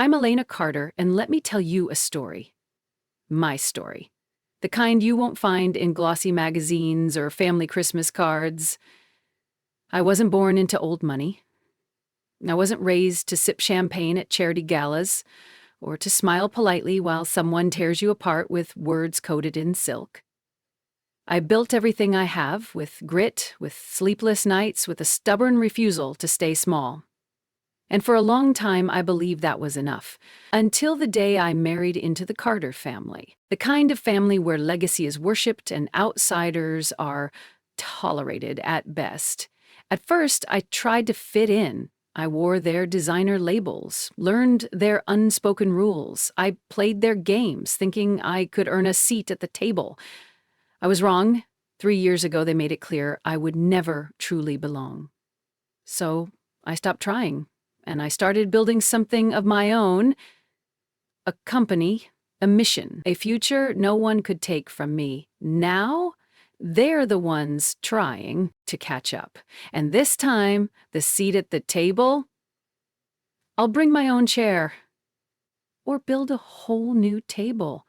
I'm Elena Carter, and let me tell you a story. My story. The kind you won't find in glossy magazines or family Christmas cards. I wasn't born into old money. I wasn't raised to sip champagne at charity galas or to smile politely while someone tears you apart with words coated in silk. I built everything I have with grit, with sleepless nights, with a stubborn refusal to stay small. And for a long time, I believed that was enough, until the day I married into the Carter family, the kind of family where legacy is worshipped and outsiders are tolerated at best. At first, I tried to fit in. I wore their designer labels, learned their unspoken rules. I played their games, thinking I could earn a seat at the table. I was wrong. 3 years ago, they made it clear I would never truly belong. So I stopped trying. And I started building something of my own, a company, a mission, a future no one could take from me. Now, they're the ones trying to catch up. And this time, the seat at the table, I'll bring my own chair. Or build a whole new table.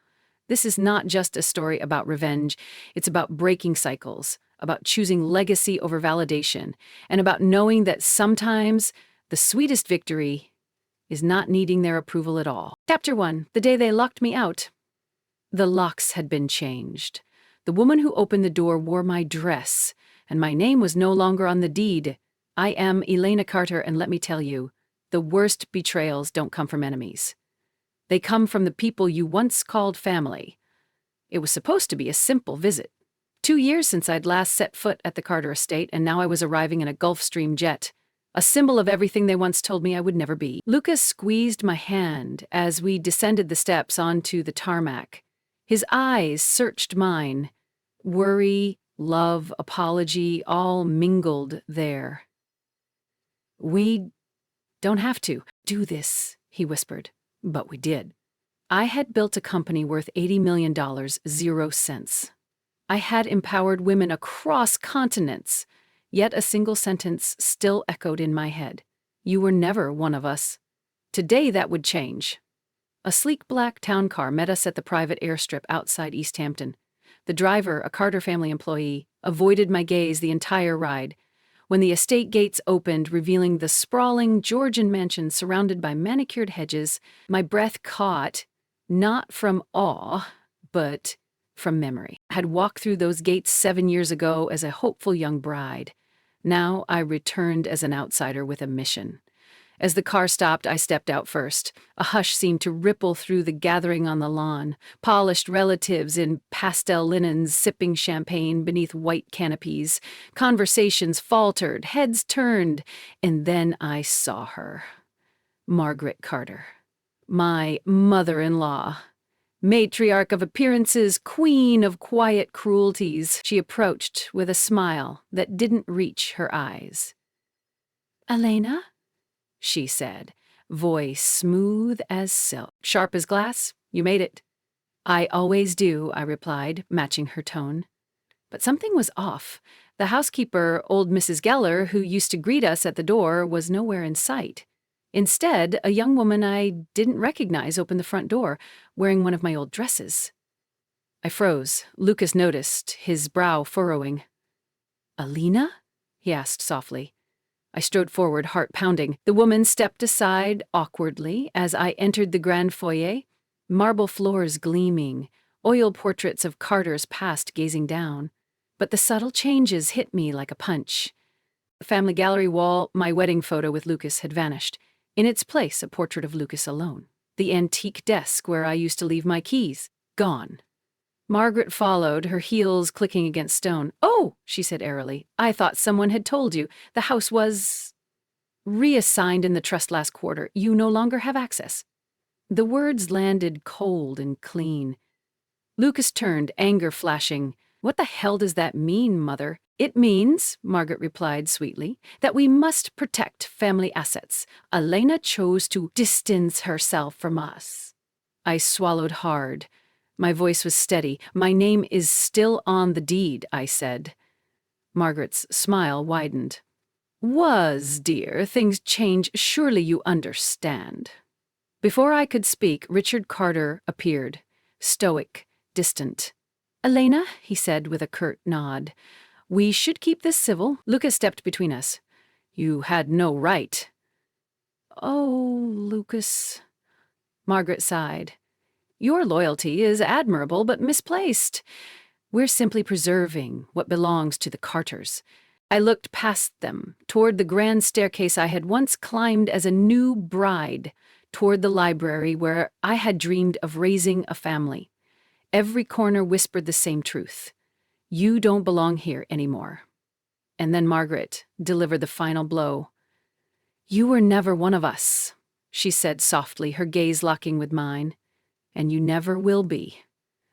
This is not just a story about revenge. It's about breaking cycles, about choosing legacy over validation, and about knowing that sometimes the sweetest victory is not needing their approval at all. Chapter 1. The day they locked me out. The locks had been changed. The woman who opened the door wore my dress, and my name was no longer on the deed. I am Elena Carter, and let me tell you, the worst betrayals don't come from enemies. They come from the people you once called family. It was supposed to be a simple visit. 2 years since I'd last set foot at the Carter estate, and now I was arriving in a Gulfstream jet. A symbol of everything they once told me I would never be. Lucas squeezed my hand as we descended the steps onto the tarmac. His eyes searched mine. Worry, love, apology, all mingled there. "We don't have to do this," he whispered. But we did. I had built a company worth $80 million, 0 cents. I had empowered women across continents. Yet a single sentence still echoed in my head. You were never one of us. Today that would change. A sleek black town car met us at the private airstrip outside East Hampton. The driver, a Carter family employee, avoided my gaze the entire ride. When the estate gates opened, revealing the sprawling Georgian mansion surrounded by manicured hedges, my breath caught, not from awe, but from memory. I had walked through those gates 7 years ago as a hopeful young bride. Now I returned as an outsider with a mission. As the car stopped, I stepped out first. A hush seemed to ripple through the gathering on the lawn. Polished relatives in pastel linens sipping champagne beneath white canopies. Conversations faltered, heads turned, and then I saw her. Margaret Carter. My mother-in-law. Matriarch of appearances, queen of quiet cruelties, she approached with a smile that didn't reach her eyes. "Elena?" she said, voice smooth as silk, sharp as glass. "You made it." "I always do," I replied, matching her tone. But something was off. The housekeeper, old Mrs. Geller, who used to greet us at the door, was nowhere in sight. Instead, a young woman I didn't recognize opened the front door, wearing one of my old dresses. I froze. Lucas noticed, his brow furrowing. "Elena?" he asked softly. I strode forward, heart pounding. The woman stepped aside awkwardly as I entered the grand foyer, marble floors gleaming, oil portraits of Carter's past gazing down. But the subtle changes hit me like a punch. The family gallery wall, my wedding photo with Lucas, had vanished. In its place, a portrait of Lucas alone. The antique desk where I used to leave my keys, gone. Margaret followed, her heels clicking against stone. "Oh," she said airily, "I thought someone had told you. The house was reassigned in the trust last quarter. You no longer have access." The words landed cold and clean. Lucas turned, anger flashing. "What the hell does that mean, Mother?" "It means," Margaret replied sweetly, "that we must protect family assets. Elena chose to distance herself from us." I swallowed hard. My voice was steady. "My name is still on the deed," I said. Margaret's smile widened. "Was, dear. Things change. Surely you understand." Before I could speak, Richard Carter appeared, stoic, distant. "Elena," he said with a curt nod, "we should keep this civil." Lucas stepped between us. "You had no right." "Oh, Lucas," Margaret sighed. "Your loyalty is admirable but misplaced. We're simply preserving what belongs to the Carters." I looked past them, toward the grand staircase I had once climbed as a new bride, toward the library where I had dreamed of raising a family. Every corner whispered the same truth. You don't belong here anymore. And then Margaret delivered the final blow. "You were never one of us," she said softly, her gaze locking with mine. "And you never will be.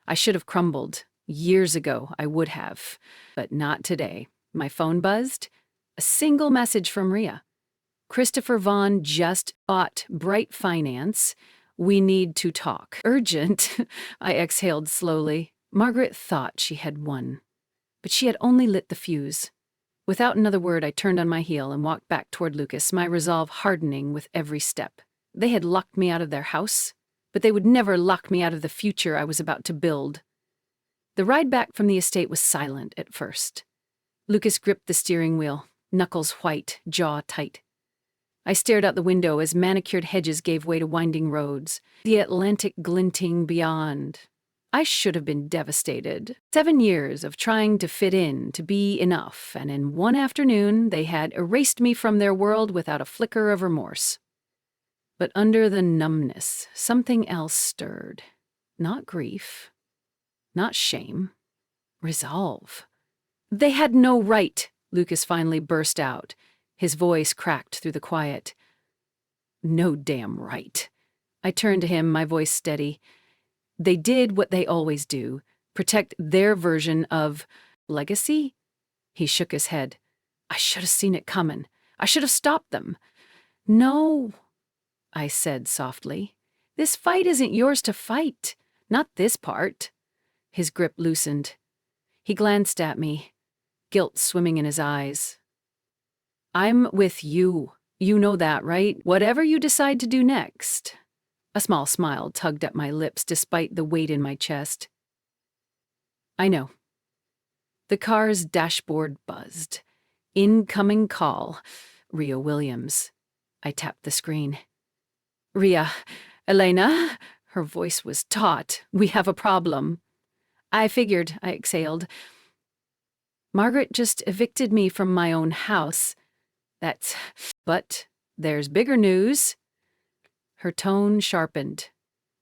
I should have crumbled. Years ago, I would have. But not today." My phone buzzed. A single message from Rhea. "Christopher Vaughn just bought Bright Finance. We need to talk." "Urgent," I exhaled slowly. Margaret thought she had won, but she had only lit the fuse. Without another word, I turned on my heel and walked back toward Lucas, my resolve hardening with every step. They had locked me out of their house, but they would never lock me out of the future I was about to build. The ride back from the estate was silent at first. Lucas gripped the steering wheel, knuckles white, jaw tight. I stared out the window as manicured hedges gave way to winding roads, the Atlantic glinting beyond. I should have been devastated. 7 years of trying to fit in, to be enough, and in one afternoon they had erased me from their world without a flicker of remorse. But under the numbness, something else stirred. Not grief, not shame, resolve. "They had no right," Lucas finally burst out. His voice cracked through the quiet. "No damn right." I turned to him, my voice steady. "They did what they always do, protect their version of legacy?" He shook his head. "I should have seen it coming. I should have stopped them." "No," I said softly. "This fight isn't yours to fight. Not this part." His grip loosened. He glanced at me, guilt swimming in his eyes. "I'm with you. You know that, right? Whatever you decide to do next." A small smile tugged at my lips despite the weight in my chest. "I know." The car's dashboard buzzed. "Incoming call. Rhea Williams." I tapped the screen. "Rhea, Elena," her voice was taut. "We have a problem." "I figured," I exhaled. "Margaret just evicted me from my own house. But there's bigger news." Her tone sharpened.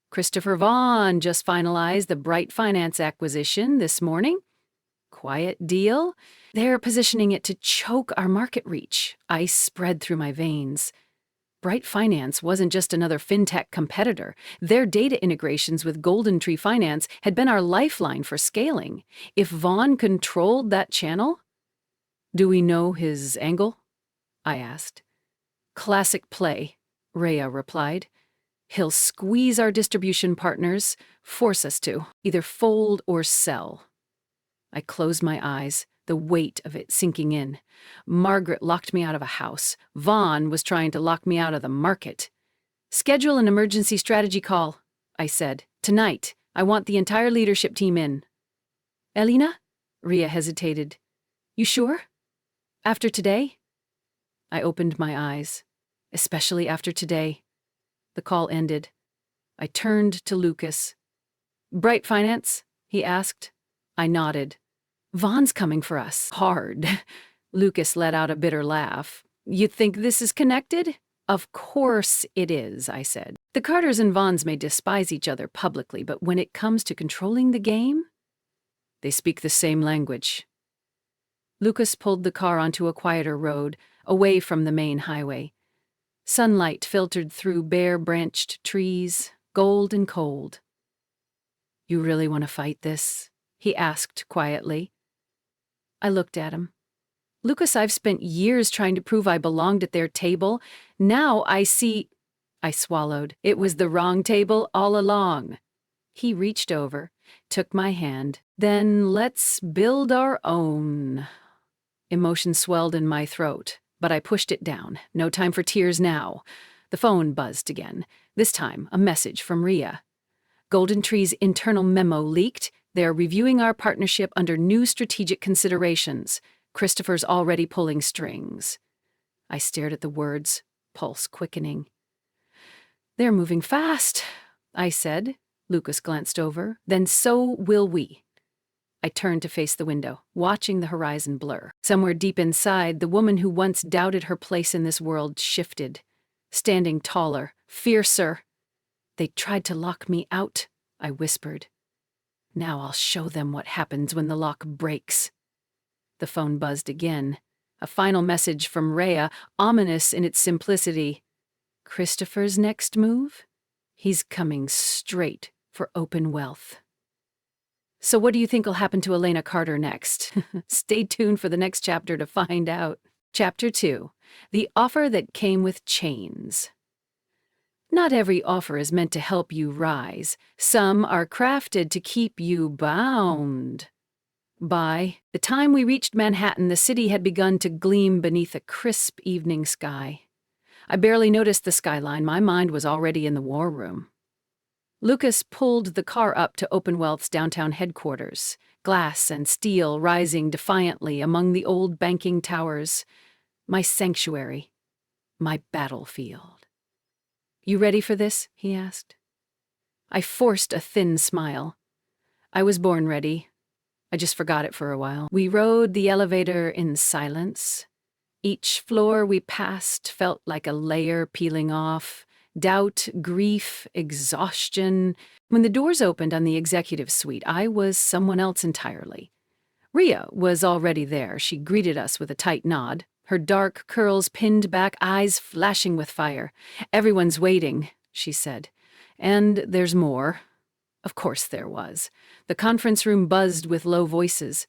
"Christopher Vaughn just finalized the Bright Finance acquisition this morning. Quiet deal. They're positioning it to choke our market reach." Ice spread through my veins. Bright Finance wasn't just another fintech competitor. Their data integrations with Golden Tree Finance had been our lifeline for scaling. If Vaughn controlled that channel? "Do we know his angle?" I asked. "Classic play," Rhea replied. "He'll squeeze our distribution partners, force us to, either fold or sell." I closed my eyes, the weight of it sinking in. Margaret locked me out of a house. Vaughn was trying to lock me out of the market. "Schedule an emergency strategy call," I said. "Tonight. I want the entire leadership team in." "Elena?" Rhea hesitated. "You sure? After today?" I opened my eyes. "Especially after today." The call ended. I turned to Lucas. "Bright Finance?" he asked. I nodded. "Vaughn's coming for us. Hard." Lucas let out a bitter laugh. "You think this is connected?" "Of course it is," I said. "The Carters and Vaughns may despise each other publicly, but when it comes to controlling the game, they speak the same language." Lucas pulled the car onto a quieter road, away from the main highway. Sunlight filtered through bare-branched trees, gold and cold. "You really want to fight this?" he asked quietly. I looked at him. "Lucas, I've spent years trying to prove I belonged at their table. Now I see—" I swallowed. "It was the wrong table all along." He reached over, took my hand. "Then let's build our own." Emotion swelled in my throat, but I pushed it down. No time for tears now. The phone buzzed again, this time a message from Ria. Golden Tree's internal memo leaked. They're reviewing our partnership under new strategic considerations. Christopher's already pulling strings. I stared at the words, pulse quickening. They're moving fast, I said. Lucas glanced over. Then so will we. I turned to face the window, watching the horizon blur. Somewhere deep inside, the woman who once doubted her place in this world shifted, standing taller, fiercer. They tried to lock me out, I whispered. Now I'll show them what happens when the lock breaks. The phone buzzed again. A final message from Rhea, ominous in its simplicity. Christopher's next move? He's coming straight for open wealth. So what do you think will happen to Elena Carter next? Stay tuned for the next chapter to find out. Chapter 2. The Offer That Came with Chains. Not every offer is meant to help you rise. Some are crafted to keep you bound. By the time we reached Manhattan, the city had begun to gleam beneath a crisp evening sky. I barely noticed the skyline. My mind was already in the war room. Lucas pulled the car up to Open Wealth's downtown headquarters, glass and steel rising defiantly among the old banking towers. My sanctuary, my battlefield. You ready for this? He asked. I forced a thin smile. I was born ready. I just forgot it for a while. We rode the elevator in silence. Each floor we passed felt like a layer peeling off. Doubt, grief, exhaustion. When the doors opened on the executive suite, I was someone else entirely. Ria was already there. She greeted us with a tight nod, her dark curls pinned back, eyes flashing with fire. Everyone's waiting, she said. And there's more. Of course there was. The conference room buzzed with low voices.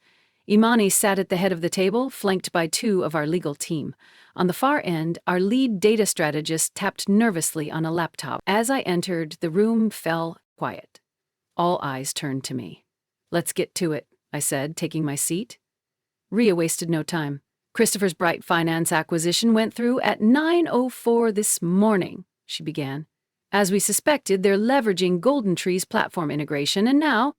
Imani sat at the head of the table, flanked by two of our legal team. On the far end, our lead data strategist tapped nervously on a laptop. As I entered, the room fell quiet. All eyes turned to me. Let's get to it, I said, taking my seat. Ria wasted no time. Christopher's Bright Finance acquisition went through at 9:04 this morning, she began. As we suspected, they're leveraging Golden Tree's platform integration, and now...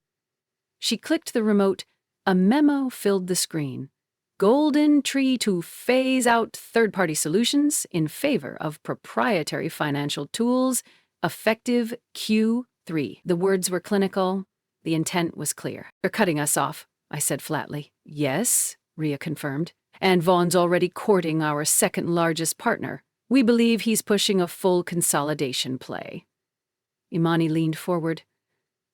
She clicked the remote. A memo filled the screen. Golden Tree to phase out third-party solutions in favor of proprietary financial tools, effective Q3. The words were clinical. The intent was clear. They're cutting us off, I said flatly. Yes, Ria confirmed. And Vaughn's already courting our second-largest partner. We believe he's pushing a full consolidation play. Imani leaned forward.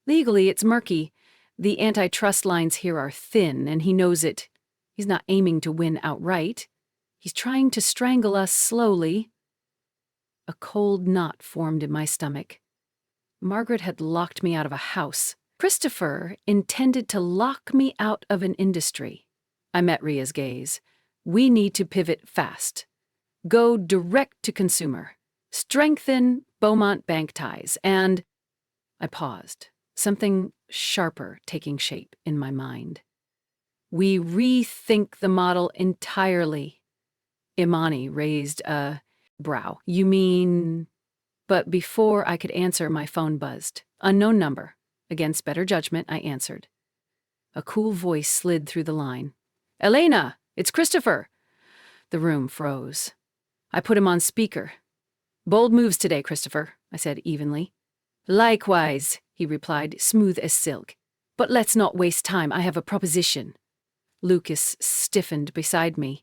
Legally, it's murky. The antitrust lines here are thin, and he knows it. He's not aiming to win outright. He's trying to strangle us slowly. A cold knot formed in my stomach. Margaret had locked me out of a house. Christopher intended to lock me out of an industry. I met Ria's gaze. We need to pivot fast. Go direct to consumer. Strengthen Beaumont bank ties. And I paused, something sharper taking shape in my mind. We rethink the model entirely. Imani raised a brow. You mean... But before I could answer, my phone buzzed. Unknown number. Against better judgment, I answered. A cool voice slid through the line. Elena, it's Christopher. The room froze. I put him on speaker. Bold moves today, Christopher, I said evenly. Likewise, he replied, smooth as silk. But let's not waste time. I have a proposition. Lucas stiffened beside me.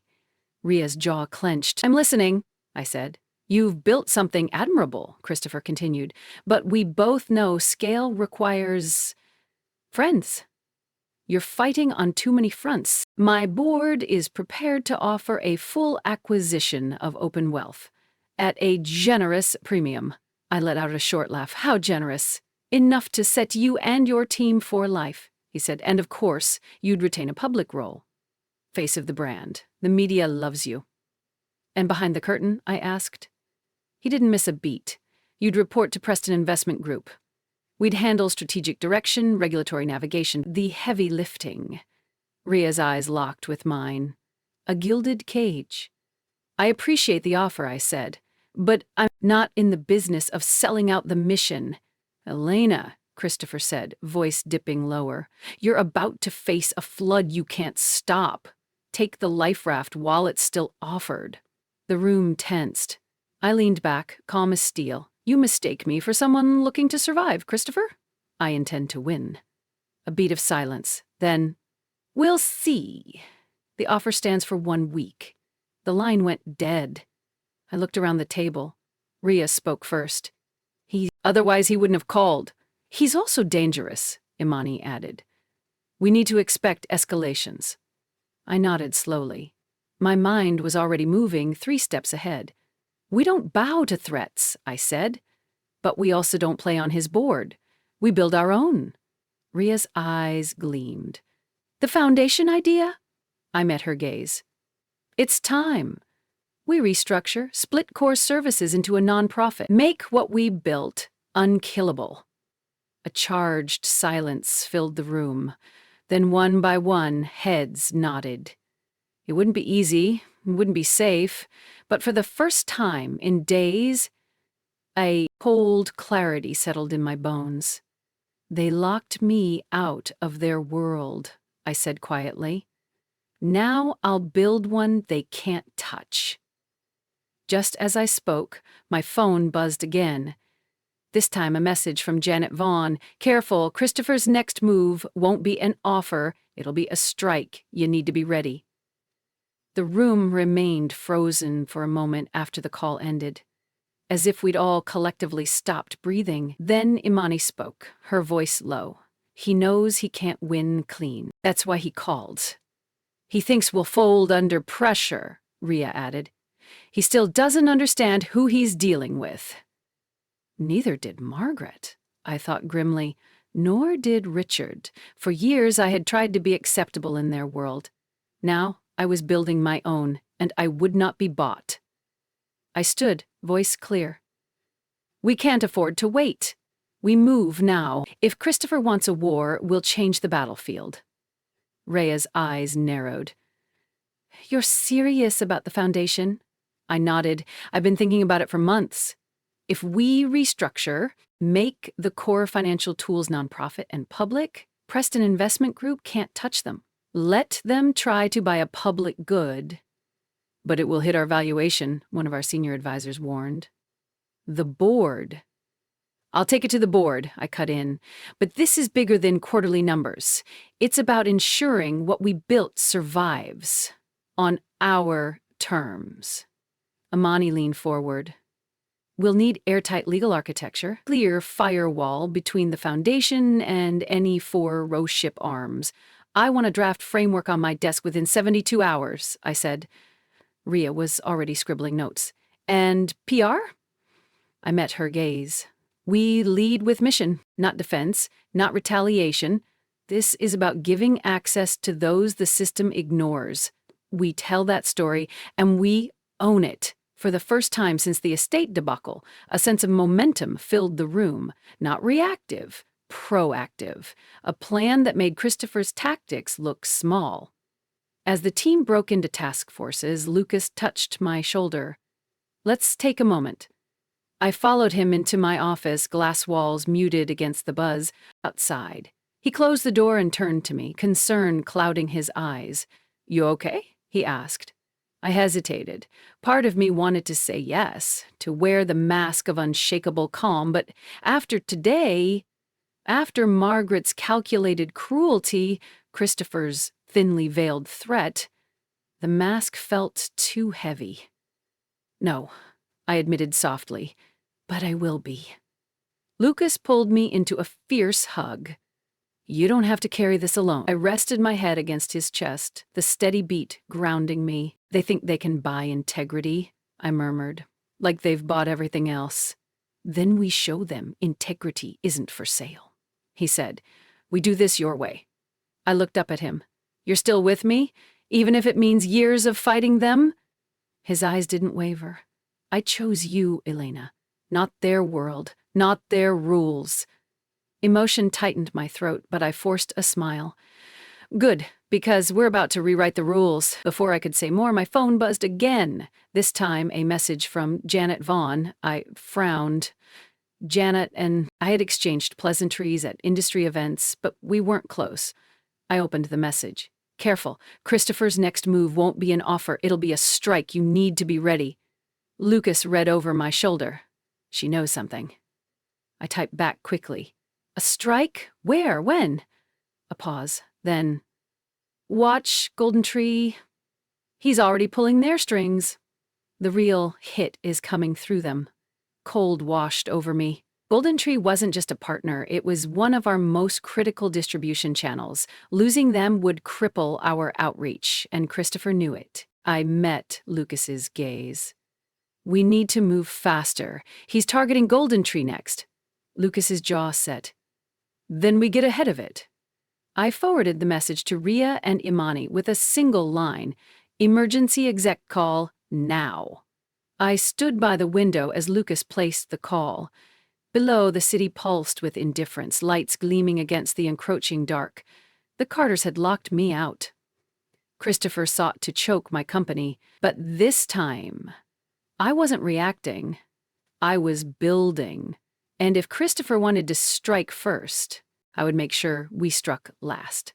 Ria's jaw clenched. I'm listening, I said. You've built something admirable, Christopher continued, but we both know scale requires friends. You're fighting on too many fronts. My board is prepared to offer a full acquisition of Open Wealth at a generous premium. I let out a short laugh. How generous? Enough to set you and your team for life, he said. And of course, you'd retain a public role. Face of the brand. The media loves you. And behind the curtain, I asked. He didn't miss a beat. You'd report to Preston Investment Group. We'd handle strategic direction, regulatory navigation, the heavy lifting. Ria's eyes locked with mine. A gilded cage. I appreciate the offer, I said, but I'm Not in the business of selling out the mission. Elena, Christopher said, voice dipping lower, you're about to face a flood you can't stop. Take the life raft while it's still offered. The room tensed. I leaned back, calm as steel. You mistake me for someone looking to survive, Christopher? I intend to win. A beat of silence. Then, we'll see. The offer stands for 1 week. The line went dead. I looked around the table. Rhea spoke first. Otherwise he wouldn't have called. He's also dangerous, Imani added. We need to expect escalations. I nodded slowly. My mind was already moving 3 steps ahead. We don't bow to threats, I said. But we also don't play on his board. We build our own. Rhea's eyes gleamed. The foundation idea? I met her gaze. It's time. We restructure, split core services into a nonprofit, make what we built unkillable. A charged silence filled the room. Then one by one, heads nodded. It wouldn't be easy, it wouldn't be safe, but for the first time in days, a cold clarity settled in my bones. They locked me out of their world, I said quietly. Now I'll build one they can't touch. Just as I spoke, my phone buzzed again. This time a message from Janet Vaughn. Careful, Christopher's next move won't be an offer, it'll be a strike. You need to be ready. The room remained frozen for a moment after the call ended, as if we'd all collectively stopped breathing. Then Imani spoke, her voice low. He knows he can't win clean. That's why he called. He thinks we'll fold under pressure, Rhea added. He still doesn't understand who he's dealing with. Neither did Margaret, I thought grimly, nor did Richard. For years I had tried to be acceptable in their world. Now I was building my own, and I would not be bought. I stood, voice clear. We can't afford to wait. We move now. If Christopher wants a war, we'll change the battlefield. Rhea's eyes narrowed. You're serious about the foundation? I nodded. I've been thinking about it for months. If we restructure, make the core financial tools nonprofit and public, Preston Investment Group can't touch them. Let them try to buy a public good. But it will hit our valuation, one of our senior advisors warned. The board. I'll take it to the board, I cut in. But this is bigger than quarterly numbers. It's about ensuring what we built survives. On our terms. Imani leaned forward. We'll need airtight legal architecture, clear firewall between the foundation and any 4 row ship arms. I want a draft framework on my desk within 72 hours, I said. Rhea was already scribbling notes. And PR? I met her gaze. We lead with mission, not defense, not retaliation. This is about giving access to those the system ignores. We tell that story, and we own it. For the first time since the estate debacle, a sense of momentum filled the room. Not reactive, proactive. A plan that made Christopher's tactics look small. As the team broke into task forces, Lucas touched my shoulder. Let's take a moment. I followed him into my office, glass walls muted against the buzz, outside. He closed the door and turned to me, concern clouding his eyes. You okay? He asked. I hesitated. Part of me wanted to say yes, to wear the mask of unshakable calm, but after today, after Margaret's calculated cruelty, Christopher's thinly veiled threat, the mask felt too heavy. No, I admitted softly, but I will be. Lucas pulled me into a fierce hug. You don't have to carry this alone. I rested my head against his chest, the steady beat grounding me. They think they can buy integrity, I murmured, like they've bought everything else. Then we show them integrity isn't for sale. He said, we do this your way. I looked up at him. You're still with me, even if it means years of fighting them? His eyes didn't waver. I chose you, Elena, not their world, not their rules. Emotion tightened my throat, but I forced a smile. Good, because we're about to rewrite the rules. Before I could say more, my phone buzzed again. This time, a message from Janet Vaughn. I frowned. Janet and I had exchanged pleasantries at industry events, but we weren't close. I opened the message. Careful, Christopher's next move won't be an offer, it'll be a strike. You need to be ready. Lucas read over my shoulder. She knows something. I typed back quickly. A strike? Where? When? A pause. Then, watch, Golden Tree. He's already pulling their strings. The real hit is coming through them. Cold washed over me. Golden Tree wasn't just a partner, it was one of our most critical distribution channels. Losing them would cripple our outreach, and Christopher knew it. I met Lucas's gaze. We need to move faster. He's targeting Golden Tree next. Lucas's jaw set. Then we get ahead of it. I forwarded the message to Ria and Imani with a single line. Emergency exec call now. I stood by the window as Lucas placed the call. Below, the city pulsed with indifference, lights gleaming against the encroaching dark. The Carters had locked me out. Christopher sought to choke my company, but this time, I wasn't reacting. I was building. And if Christopher wanted to strike first, I would make sure we struck last.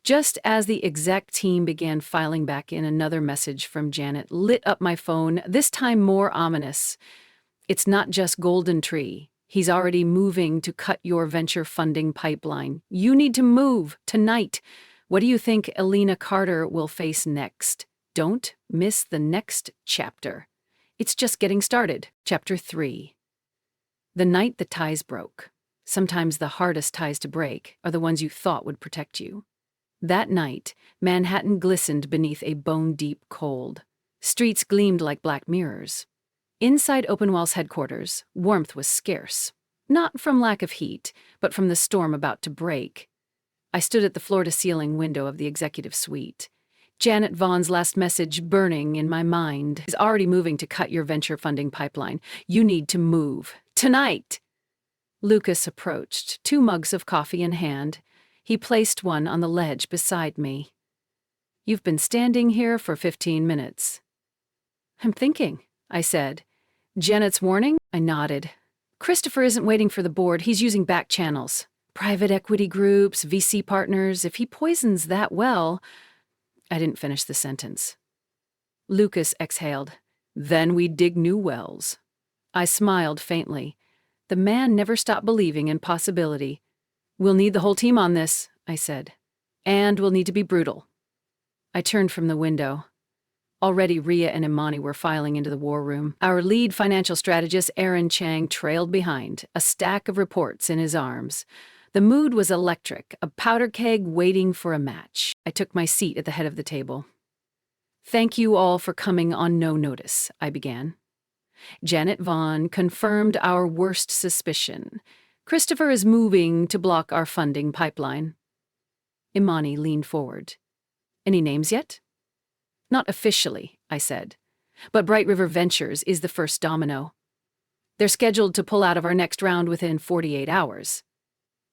Just as the exec team began filing back in, another message from Janet lit up my phone, this time more ominous. It's not just Golden Tree. He's already moving to cut your venture funding pipeline. You need to move tonight. What do you think Elena Carter will face next? Don't miss the next chapter. It's just getting started. Chapter 3. The night the ties broke. Sometimes the hardest ties to break are the ones you thought would protect you. That night, Manhattan glistened beneath a bone-deep cold. Streets gleamed like black mirrors. Inside Openwell's headquarters, warmth was scarce. Not from lack of heat, but from the storm about to break. I stood at the floor-to-ceiling window of the executive suite. Janet Vaughn's last message burning in my mind. Is already moving to cut your venture funding pipeline. You need to move. Tonight! Lucas approached, 2 mugs of coffee in hand. He placed one on the ledge beside me. You've been standing here for 15 minutes. I'm thinking, I said. Janet's warning? I nodded. Christopher isn't waiting for the board, he's using back channels. Private equity groups, VC partners, if he poisons that well... I didn't finish the sentence. Lucas exhaled. Then we dig new wells. I smiled faintly. The man never stopped believing in possibility. We'll need the whole team on this, I said. And we'll need to be brutal. I turned from the window. Already Ria and Imani were filing into the war room. Our lead financial strategist, Aaron Chang, trailed behind, a stack of reports in his arms. The mood was electric, a powder keg waiting for a match. I took my seat at the head of the table. Thank you all for coming on no notice, I began. Janet Vaughn confirmed our worst suspicion. Christopher is moving to block our funding pipeline. Imani leaned forward. Any names yet? Not officially, I said. But Bright River Ventures is the first domino. They're scheduled to pull out of our next round within 48 hours.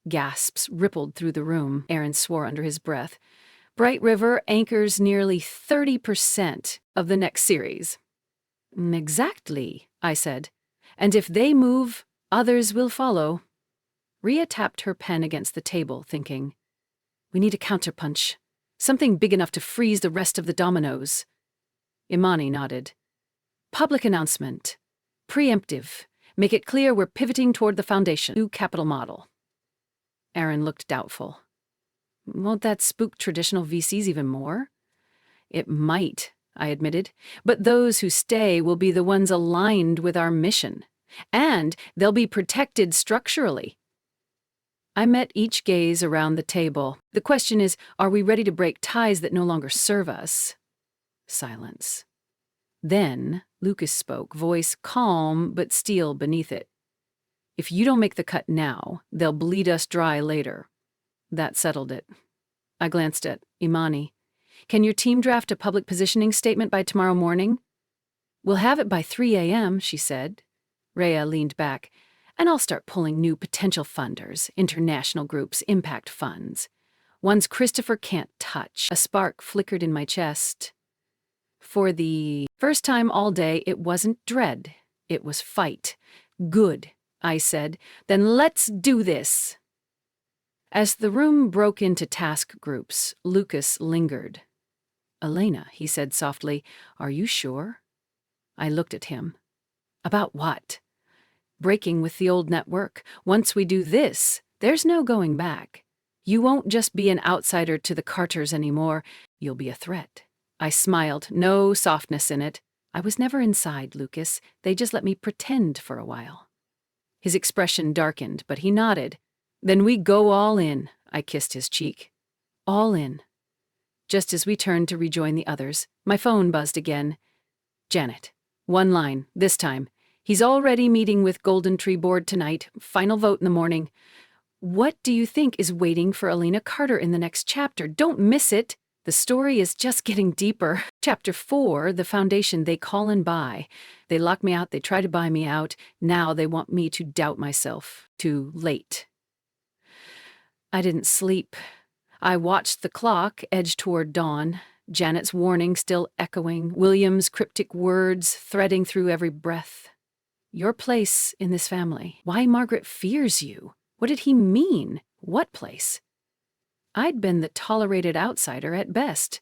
Gasps rippled through the room. Aaron swore under his breath. Bright River anchors nearly 30% of the next series. Exactly, I said. And if they move, others will follow. Ria tapped her pen against the table, thinking, we need a counterpunch. Something big enough to freeze the rest of the dominoes. Imani nodded. Public announcement. Preemptive. Make it clear we're pivoting toward the foundation. New capital model. Aaron looked doubtful. Won't that spook traditional VCs even more? It might, I admitted, but those who stay will be the ones aligned with our mission. And they'll be protected structurally. I met each gaze around the table. The question is, are we ready to break ties that no longer serve us? Silence. Then Lucas spoke, voice calm but steel beneath it. If you don't make the cut now, they'll bleed us dry later. That settled it. I glanced at Imani. Can your team draft a public positioning statement by tomorrow morning? We'll have it by 3 a.m., she said. Rhea leaned back. And I'll start pulling new potential funders, international groups, impact funds. Ones Christopher can't touch. A spark flickered in my chest. For the first time all day, it wasn't dread. It was fight. Good, I said. Then let's do this. As the room broke into task groups, Lucas lingered. Elena, he said softly, are you sure? I looked at him. About what? Breaking with the old network. Once we do this, there's no going back. You won't just be an outsider to the Carters anymore. You'll be a threat. I smiled, no softness in it. I was never inside, Lucas. They just let me pretend for a while. His expression darkened, but he nodded. Then we go all in. I kissed his cheek. All in. Just as we turned to rejoin the others, my phone buzzed again. Janet. One line, this time. He's already meeting with Golden Tree Board tonight. Final vote in the morning. What do you think is waiting for Elena Carter in the next chapter? Don't miss it. The story is just getting deeper. Chapter 4, the foundation they call and buy. They lock me out, they try to buy me out. Now they want me to doubt myself. Too late. I didn't sleep. I watched the clock edge toward dawn, Janet's warning still echoing, William's cryptic words threading through every breath. Your place in this family. Why Margaret fears you. What did he mean? What place? I'd been the tolerated outsider at best.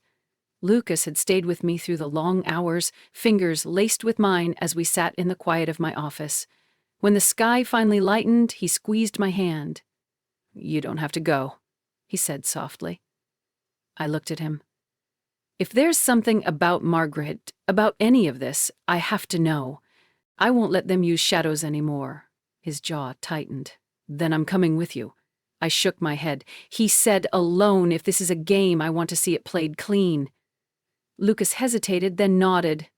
Lucas had stayed with me through the long hours, fingers laced with mine as we sat in the quiet of my office. When the sky finally lightened, he squeezed my hand. You don't have to go, he said softly. I looked at him. If there's something about Margaret, about any of this, I have to know. I won't let them use shadows anymore. His jaw tightened. Then I'm coming with you. I shook my head. He said alone, if this is a game, I want to see it played clean. Lucas hesitated, then nodded.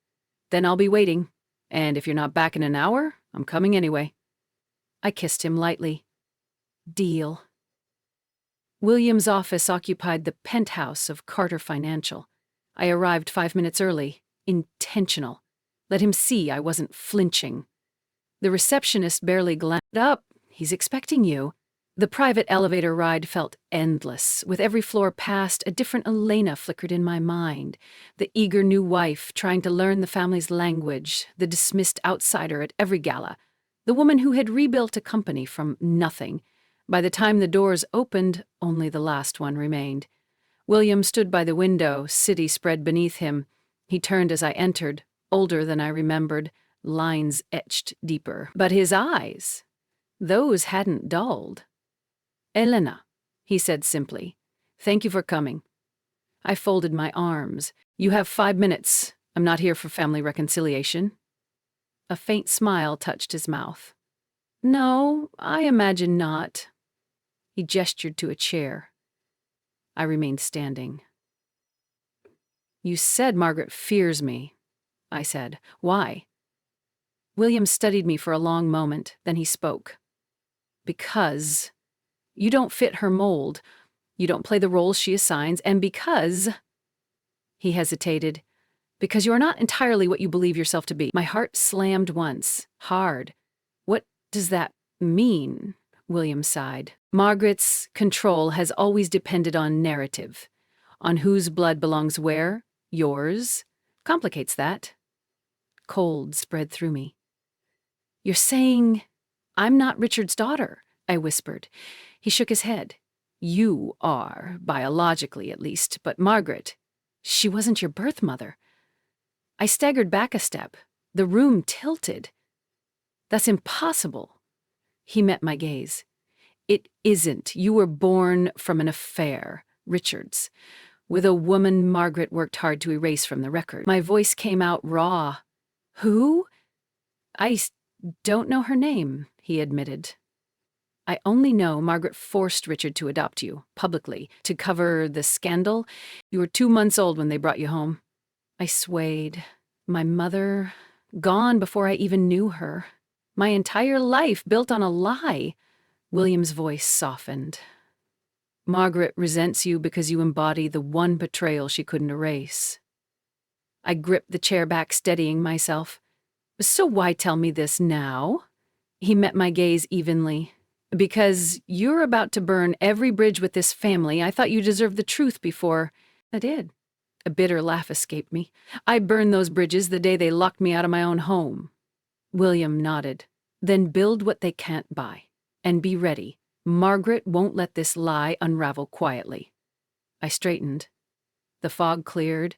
Then I'll be waiting. And if you're not back in an hour, I'm coming anyway. I kissed him lightly. Deal. William's office occupied the penthouse of Carter Financial. I arrived 5 minutes early. Intentional. Let him see I wasn't flinching. The receptionist barely glanced up. He's expecting you. The private elevator ride felt endless. With every floor passed, a different Elena flickered in my mind. The eager new wife trying to learn the family's language, the dismissed outsider at every gala, the woman who had rebuilt a company from nothing. By the time the doors opened, only the last one remained. William stood by the window, city spread beneath him. He turned as I entered, older than I remembered, lines etched deeper. But his eyes, those hadn't dulled. Elena, he said simply. Thank you for coming. I folded my arms. You have 5 minutes. I'm not here for family reconciliation. A faint smile touched his mouth. No, I imagine not. He gestured to a chair. I remained standing. You said Margaret fears me, I said. Why? William studied me for a long moment, then he spoke. Because you don't fit her mold. You don't play the roles she assigns, and because... He hesitated. Because you are not entirely what you believe yourself to be. My heart slammed once, hard. What does that mean? William sighed. Margaret's control has always depended on narrative. On whose blood belongs where, yours, complicates that. Cold spread through me. You're saying I'm not Richard's daughter, I whispered. He shook his head. You are, biologically at least, but Margaret, she wasn't your birth mother. I staggered back a step. The room tilted. That's impossible. He met my gaze. It isn't. You were born from an affair, Richard's, with a woman Margaret worked hard to erase from the record. My voice came out raw. Who? I don't know her name, he admitted. I only know Margaret forced Richard to adopt you, publicly, to cover the scandal. You were 2 months old when they brought you home. I swayed. My mother, gone before I even knew her. My entire life built on a lie. William's voice softened. Margaret resents you because you embody the one betrayal she couldn't erase. I gripped the chair back, steadying myself. So why tell me this now? He met my gaze evenly. Because you're about to burn every bridge with this family. I thought you deserved the truth before I did. A bitter laugh escaped me. I burned those bridges the day they locked me out of my own home. William nodded. Then build what they can't buy. And be ready. Margaret won't let this lie unravel quietly. I straightened. The fog cleared.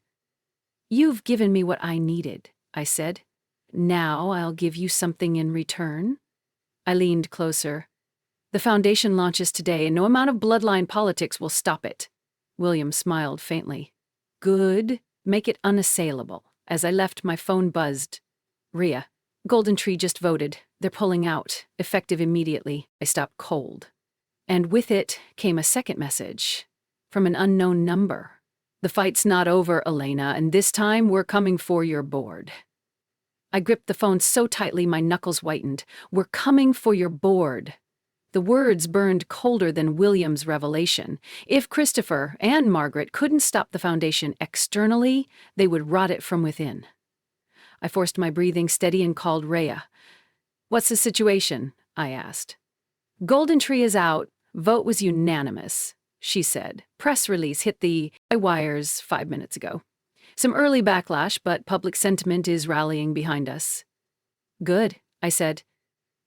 You've given me what I needed, I said. Now I'll give you something in return. I leaned closer. The Foundation launches today, and no amount of bloodline politics will stop it. William smiled faintly. Good. Make it unassailable. As I left, my phone buzzed. Rhea. Golden Tree just voted. They're pulling out, effective immediately. I stopped cold. And with it came a second message, from an unknown number. The fight's not over, Elena, and this time we're coming for your board. I gripped the phone so tightly my knuckles whitened. We're coming for your board. The words burned colder than William's revelation. If Christopher and Margaret couldn't stop the Foundation externally, they would rot it from within. I forced my breathing steady and called Rhea. What's the situation? I asked. Golden Tree is out. Vote was unanimous, she said. Press release hit the wires 5 minutes ago. Some early backlash, but public sentiment is rallying behind us. Good, I said.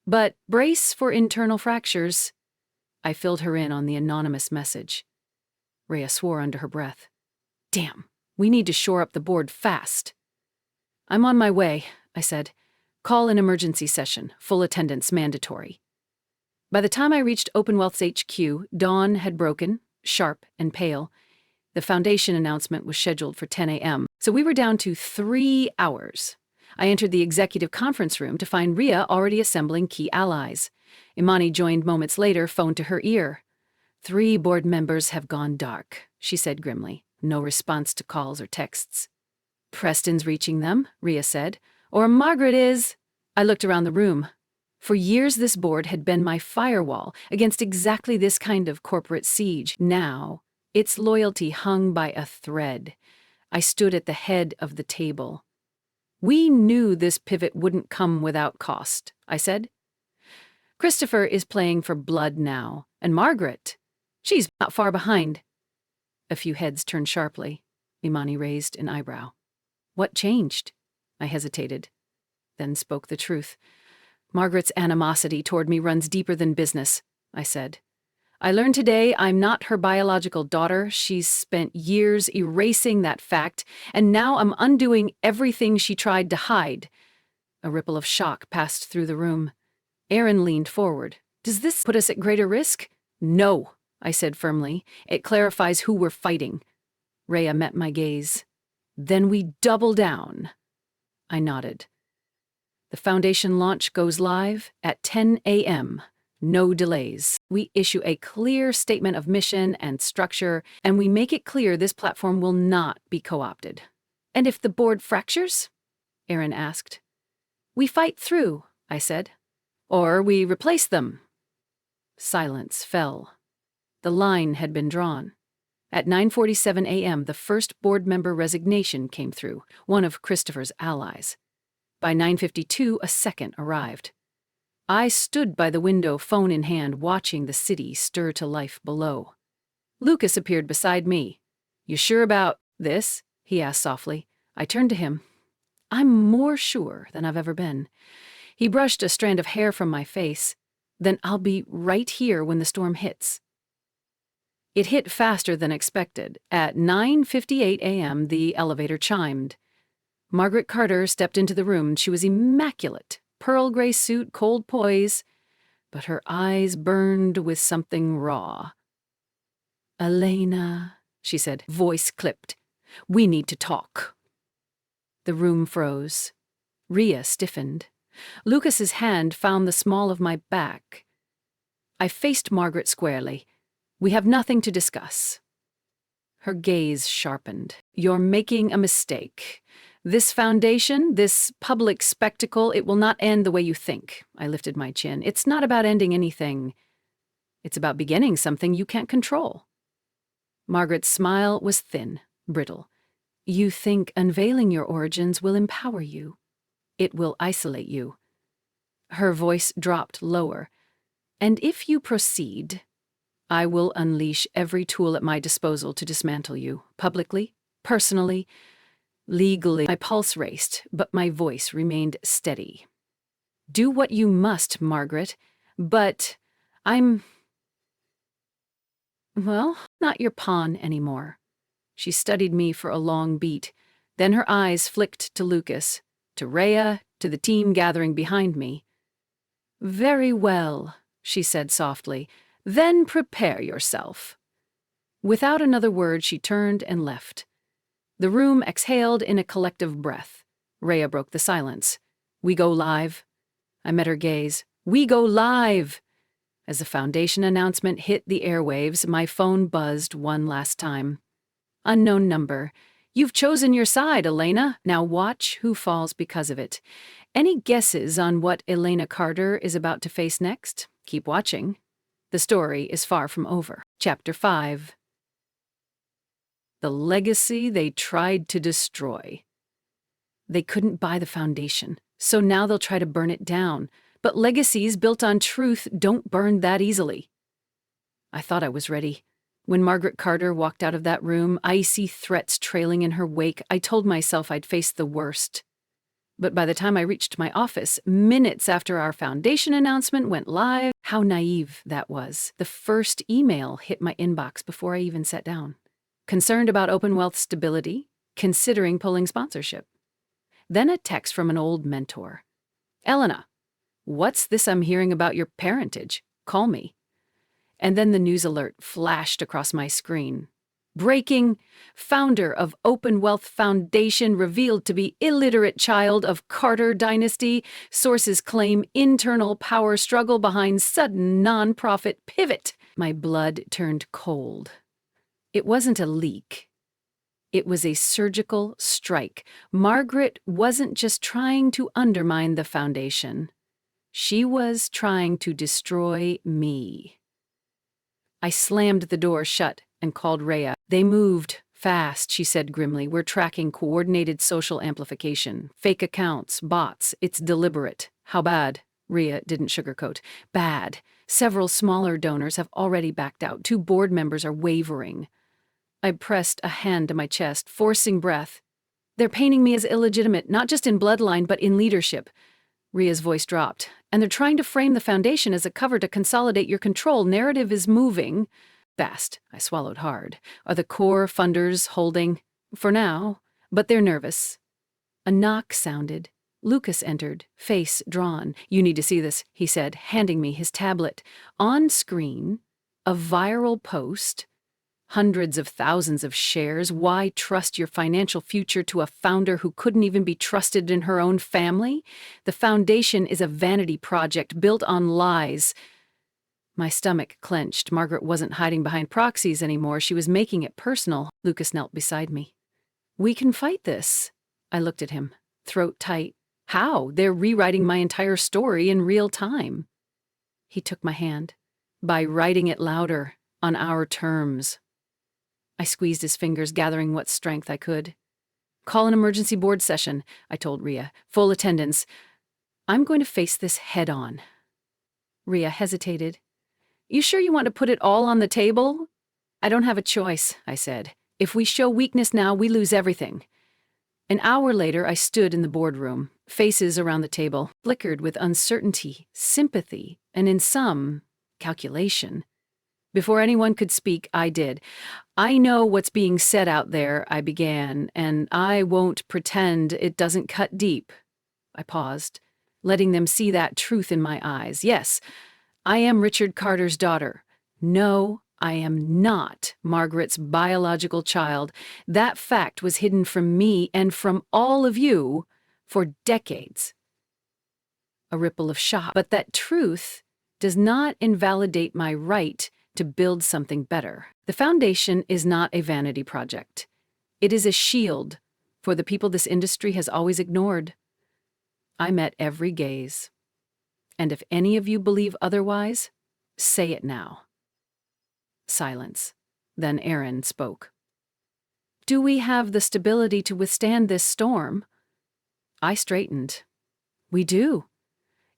But brace for internal fractures. I filled her in on the anonymous message. Rhea swore under her breath. Damn, we need to shore up the board fast. I'm on my way, I said. Call an emergency session, full attendance mandatory. By the time I reached Openwealth's HQ, dawn had broken, sharp and pale. The Foundation announcement was scheduled for 10 a.m., so we were down to 3 hours. I entered the executive conference room to find Rhea already assembling key allies. Imani joined moments later, phone to her ear. 3 board members have gone dark, she said grimly. No response to calls or texts. Preston's reaching them, Rhea said. Or Margaret is. I looked around the room. For years this board had been my firewall against exactly this kind of corporate siege. Now, its loyalty hung by a thread. I stood at the head of the table. We knew this pivot wouldn't come without cost, I said. Christopher is playing for blood now, and Margaret, she's not far behind. A few heads turned sharply. Imani raised an eyebrow. What changed? I hesitated, then spoke the truth. Margaret's animosity toward me runs deeper than business, I said. I learned today I'm not her biological daughter. She's spent years erasing that fact, and now I'm undoing everything she tried to hide. A ripple of shock passed through the room. Aaron leaned forward. Does this put us at greater risk? No, I said firmly. It clarifies who we're fighting. Rhea met my gaze. Then we double down. I nodded. The Foundation launch goes live at 10 a.m. No delays. We issue a clear statement of mission and structure, and we make it clear this platform will not be co-opted. And if the board fractures? Aaron asked. We fight through, I said. Or we replace them. Silence fell. The line had been drawn. At 9:47 a.m., the first board member resignation came through, one of Christopher's allies. By 9:52, a second arrived. I stood by the window, phone in hand, watching the city stir to life below. Lucas appeared beside me. You sure about this? He asked softly. I turned to him. I'm more sure than I've ever been. He brushed a strand of hair from my face. Then I'll be right here when the storm hits. It hit faster than expected. At 9:58 a.m., the elevator chimed. Margaret Carter stepped into the room. She was immaculate, pearl gray suit, cold poise, but her eyes burned with something raw. Elena, she said, voice clipped. We need to talk. The room froze. Rhea stiffened. Lucas's hand found the small of my back. I faced Margaret squarely. We have nothing to discuss. Her gaze sharpened. You're making a mistake. This foundation, this public spectacle, it will not end the way you think. I lifted my chin. It's not about ending anything. It's about beginning something you can't control. Margaret's smile was thin, brittle. You think unveiling your origins will empower you. It will isolate you. Her voice dropped lower. And if you proceed, I will unleash every tool at my disposal to dismantle you, publicly, personally, legally. My pulse raced, but my voice remained steady. Do what you must, Margaret, but I'm, well, not your pawn anymore. She studied me for a long beat. Then her eyes flicked to Lucas, to Rhea, to the team gathering behind me. Very well, she said softly. Then prepare yourself. Without another word, she turned and left. The room exhaled in a collective breath. Rhea broke the silence. We go live. I met her gaze. We go live! As the foundation announcement hit the airwaves, my phone buzzed one last time. Unknown number. You've chosen your side, Elena. Now watch who falls because of it. Any guesses on what Elena Carter is about to face next? Keep watching. The story is far from over. Chapter 5. The legacy they tried to destroy. They couldn't buy the foundation, so now they'll try to burn it down. But legacies built on truth don't burn that easily. I thought I was ready. When Margaret Carter walked out of that room, icy threats trailing in her wake, I told myself I'd face the worst. But by the time I reached my office, minutes after our foundation announcement went live, how naive that was. The first email hit my inbox before I even sat down. Concerned about Open Wealth stability, considering pulling sponsorship. Then a text from an old mentor. Elena, what's this I'm hearing about your parentage? Call me. And then the news alert flashed across my screen. Breaking! Founder of Open Wealth Foundation revealed to be illiterate child of Carter dynasty. Sources claim internal power struggle behind sudden nonprofit pivot. My blood turned cold. It wasn't a leak. It was a surgical strike. Margaret wasn't just trying to undermine the foundation. She was trying to destroy me. I slammed the door shut and called Rhea. They moved fast, she said grimly. We're tracking coordinated social amplification. Fake accounts, bots. It's deliberate. How bad? Rhea didn't sugarcoat. Bad. Several smaller donors have already backed out. 2 board members are wavering. I pressed a hand to my chest, forcing breath. They're painting me as illegitimate, not just in bloodline, but in leadership. Rhea's voice dropped. And they're trying to frame the foundation as a cover to consolidate your control. Narrative is moving. Fast. I swallowed hard. Are the core funders holding? For now. But they're nervous. A knock sounded. Lucas entered, face drawn. You need to see this, he said, handing me his tablet. On screen, a viral post. Hundreds of thousands of shares. Why trust your financial future to a founder who couldn't even be trusted in her own family? The foundation is a vanity project built on lies. My stomach clenched. Margaret wasn't hiding behind proxies anymore. She was making it personal. Lucas knelt beside me. We can fight this. I looked at him, throat tight. How? They're rewriting my entire story in real time. He took my hand. By writing it louder, on our terms. I squeezed his fingers, gathering what strength I could. Call an emergency board session, I told Rhea. Full attendance. I'm going to face this head on. Rhea hesitated. You sure you want to put it all on the table? I don't have a choice, I said. If we show weakness now, we lose everything. An hour later, I stood in the boardroom. Faces around the table flickered with uncertainty, sympathy, and in some, calculation. Before anyone could speak, I did. I know what's being said out there, I began, and I won't pretend it doesn't cut deep. I paused, letting them see that truth in my eyes. Yes, I am Richard Carter's daughter. No, I am not Margaret's biological child. That fact was hidden from me and from all of you for decades. A ripple of shock. But that truth does not invalidate my right to build something better. The foundation is not a vanity project. It is a shield for the people this industry has always ignored. I met every gaze. And if any of you believe otherwise, say it now. Silence. Then Aaron spoke. Do we have the stability to withstand this storm? I straightened. We do.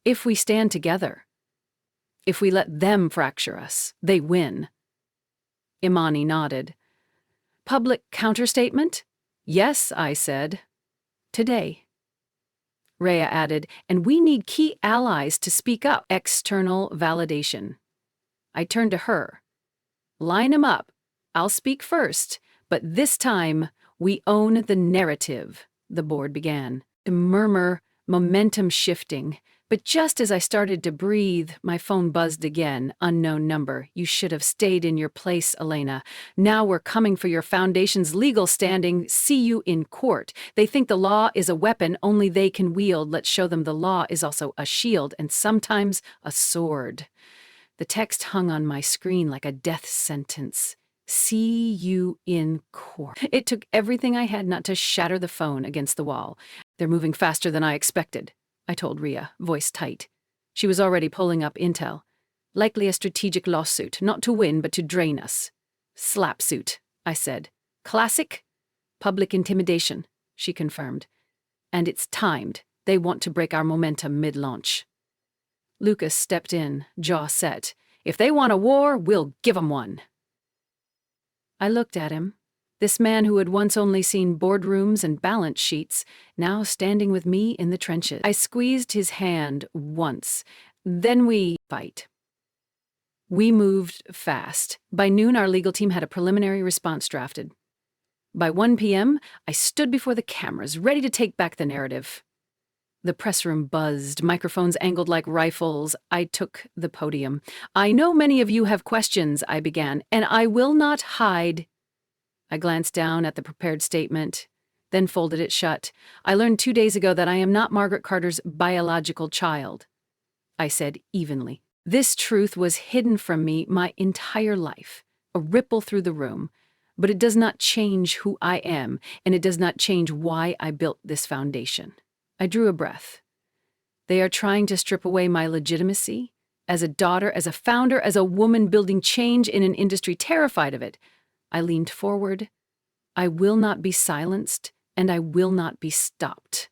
If we stand together. If we let them fracture us, they win. Imani nodded. Public counterstatement? Yes, I said. Today. Rhea added, and we need key allies to speak up. External validation. I turned to her. Line 'em up. I'll speak first, but this time we own the narrative, the board began. To murmur, momentum shifting. But just as I started to breathe, my phone buzzed again. Unknown number. You should have stayed in your place, Elena. Now we're coming for your foundation's legal standing. See you in court. They think the law is a weapon only they can wield. Let's show them the law is also a shield and sometimes a sword. The text hung on my screen like a death sentence. See you in court. It took everything I had not to shatter the phone against the wall. They're moving faster than I expected, I told Rhea, voice tight. She was already pulling up intel. Likely a strategic lawsuit, not to win, but to drain us. Slap suit, I said. Classic? Public intimidation, she confirmed. And it's timed. They want to break our momentum mid-launch. Lucas stepped in, jaw set. If they want a war, we'll give 'em one. I looked at him. This man who had once only seen boardrooms and balance sheets, now standing with me in the trenches. I squeezed his hand once. Then we fight. We moved fast. By noon, our legal team had a preliminary response drafted. By 1 p.m., I stood before the cameras, ready to take back the narrative. The press room buzzed, microphones angled like rifles. I took the podium. I know many of you have questions, I began, and I will not hide. I glanced down at the prepared statement, then folded it shut. I learned 2 days ago that I am not Margaret Carter's biological child. I said evenly. This truth was hidden from me my entire life, a ripple through the room. But it does not change who I am, and it does not change why I built this foundation. I drew a breath. They are trying to strip away my legitimacy as a daughter, as a founder, as a woman building change in an industry terrified of it. I leaned forward. I will not be silenced, and I will not be stopped.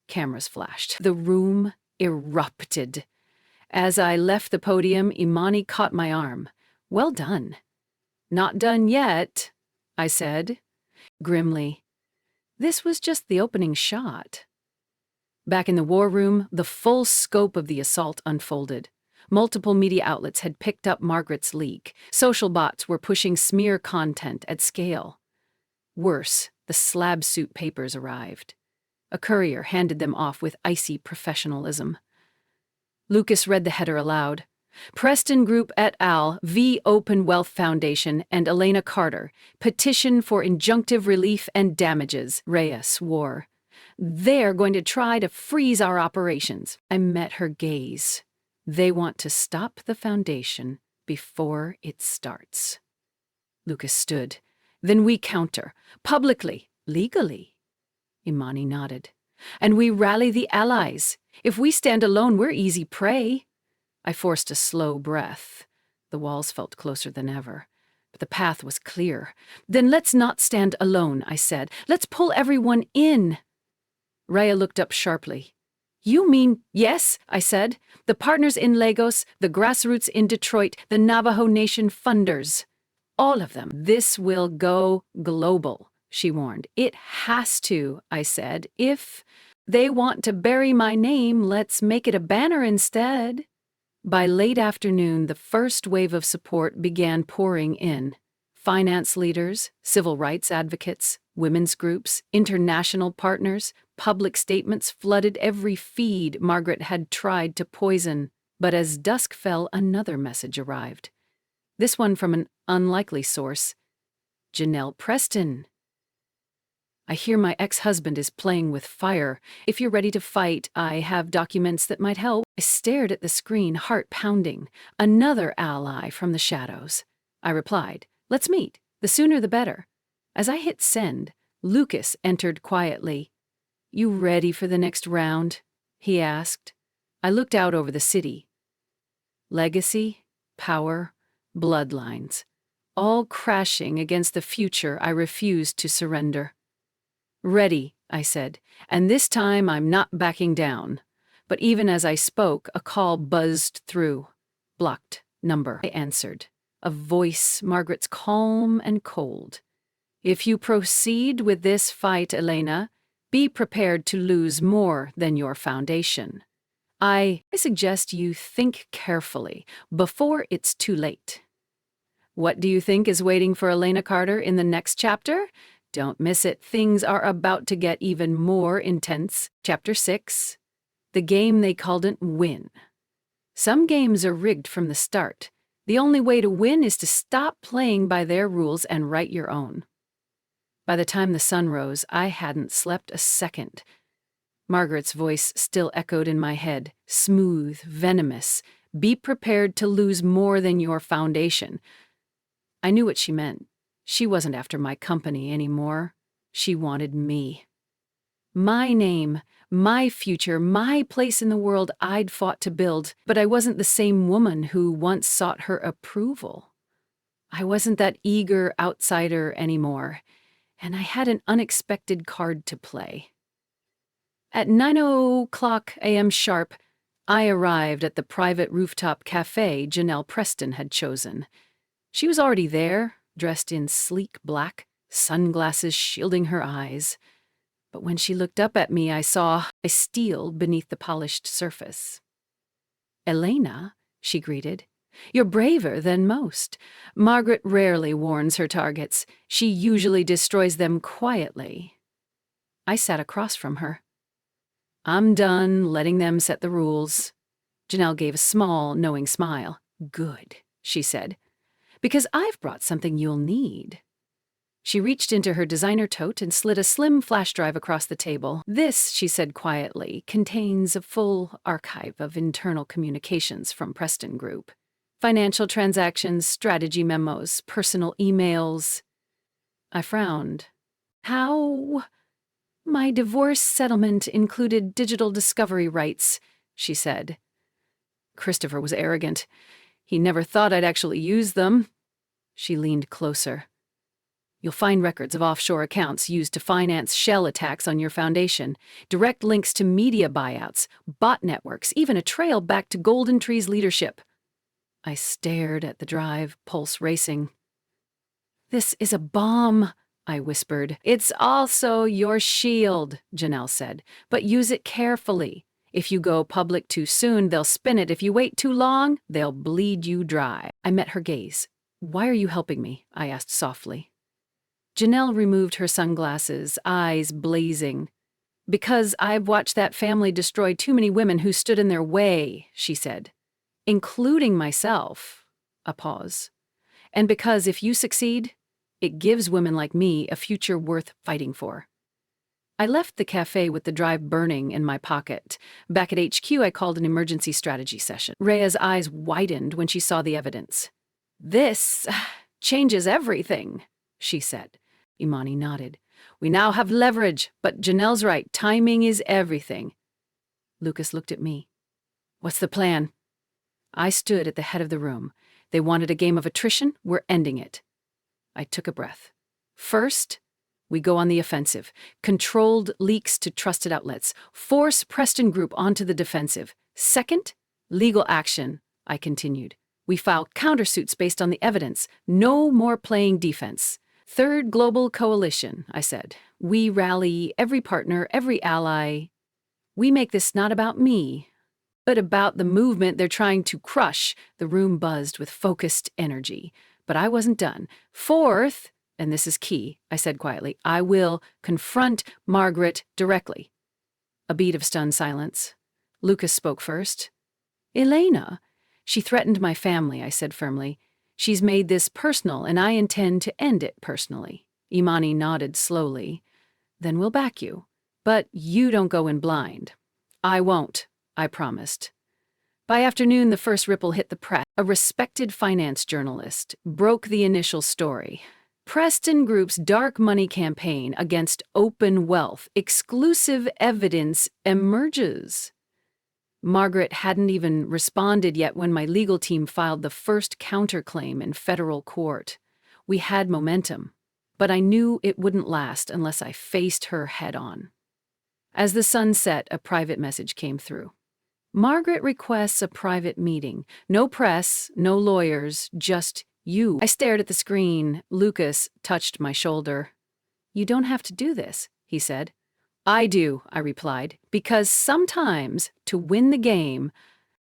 Cameras flashed. The room erupted. As I left the podium, Imani caught my arm. Well done. Not done yet, I said, grimly. This was just the opening shot. Back in the war room, the full scope of the assault unfolded. Multiple media outlets had picked up Margaret's leak. Social bots were pushing smear content at scale. Worse, the slab suit papers arrived. A courier handed them off with icy professionalism. Lucas read the header aloud. Preston Group et al. V. Open Wealth Foundation and Elena Carter. Petition for injunctive relief and damages, Rhea swore. They're going to try to freeze our operations. I met her gaze. They want to stop the foundation before it starts. Lucas stood. Then we counter. Publicly. Legally. Imani nodded. And we rally the allies. If we stand alone, we're easy prey. I forced a slow breath. The walls felt closer than ever. But the path was clear. Then let's not stand alone, I said. Let's pull everyone in. Rhea looked up sharply. You mean, yes, I said. The partners in Lagos, the grassroots in Detroit, the Navajo Nation funders. All of them. This will go global, she warned. It has to, I said. If they want to bury my name, let's make it a banner instead. By late afternoon, the first wave of support began pouring in. Finance leaders, civil rights advocates, women's groups, international partners, public statements flooded every feed Margaret had tried to poison. But as dusk fell, another message arrived. This one from an unlikely source. Janelle Preston. I hear my ex-husband is playing with fire. If you're ready to fight, I have documents that might help. I stared at the screen, heart pounding. Another ally from the shadows. I replied, let's meet. The sooner the better. As I hit send, Lucas entered quietly. You ready for the next round? He asked. I looked out over the city. Legacy, power, bloodlines. All crashing against the future I refused to surrender. Ready, I said, and this time I'm not backing down. But even as I spoke, a call buzzed through. Blocked number, I answered, a voice Margaret's calm and cold. If you proceed with this fight, Elena, be prepared to lose more than your foundation. I suggest you think carefully before it's too late. What do you think is waiting for Elena Carter in the next chapter? Don't miss it. Things are about to get even more intense. Chapter 6. The game they couldn't win. Some games are rigged from the start. The only way to win is to stop playing by their rules and write your own. By the time the sun rose, I hadn't slept a second. Margaret's voice still echoed in my head, smooth, venomous. Be prepared to lose more than your foundation. I knew what she meant. She wasn't after my company anymore. She wanted me. My name, my future, my place in the world I'd fought to build, but I wasn't the same woman who once sought her approval. I wasn't that eager outsider anymore, and I had an unexpected card to play. At 9:00 a.m. sharp, I arrived at the private rooftop cafe Janelle Preston had chosen. She was already there, dressed in sleek black, sunglasses shielding her eyes. But when she looked up at me, I saw a steel beneath the polished surface. "Elena," she greeted, "you're braver than most. Margaret rarely warns her targets. She usually destroys them quietly." I sat across from her. "I'm done letting them set the rules." Janelle gave a small, knowing smile. "Good," she said, "because I've brought something you'll need." She reached into her designer tote and slid a slim flash drive across the table. "This," she said quietly, "contains a full archive of internal communications from Preston Group. Financial transactions, strategy memos, personal emails." I frowned. "How?" "My divorce settlement included digital discovery rights," she said. Christopher was arrogant. He never thought I'd actually use them. She leaned closer. "You'll find records of offshore accounts used to finance shell attacks on your foundation, direct links to media buyouts, bot networks, even a trail back to Golden Tree's leadership." I stared at the drive, pulse racing. "This is a bomb," I whispered. "It's also your shield," Janelle said, "but use it carefully. If you go public too soon, they'll spin it. If you wait too long, they'll bleed you dry." I met her gaze. "Why are you helping me?" I asked softly. Janelle removed her sunglasses, eyes blazing. "Because I've watched that family destroy too many women who stood in their way," she said. "Including myself." A pause. "And because if you succeed, it gives women like me a future worth fighting for." I left the cafe with the drive burning in my pocket. Back at HQ, I called an emergency strategy session. Rhea's eyes widened when she saw the evidence. "This changes everything," she said. Imani nodded. "We now have leverage, but Janelle's right. Timing is everything." Lucas looked at me. "What's the plan?" I stood at the head of the room. "They wanted a game of attrition. We're ending it." I took a breath. "First, we go on the offensive. Controlled leaks to trusted outlets. Force Preston Group onto the defensive. Second, legal action," I continued. "We file countersuits based on the evidence. No more playing defense. Third, global coalition," I said. "We rally every partner, every ally. We make this not about me, but about the movement they're trying to crush." The room buzzed with focused energy. But I wasn't done. "Fourth, and this is key," I said quietly, "I will confront Margaret directly." A beat of stunned silence. Lucas spoke first. "Elena, she threatened my family," I said firmly. "She's made this personal, and I intend to end it personally." Imani nodded slowly. "Then we'll back you. But you don't go in blind." "I won't," I promised. By afternoon, the first ripple hit the press. A respected finance journalist broke the initial story. "Preston Group's dark money campaign against open wealth. Exclusive evidence emerges." Margaret hadn't even responded yet when my legal team filed the first counterclaim in federal court. We had momentum, but I knew it wouldn't last unless I faced her head on. As the sun set, a private message came through. Margaret requests a private meeting. No press, no lawyers, just you. I stared at the screen. Lucas touched my shoulder. You don't have to do this, he said. I do, I replied, because sometimes, to win the game,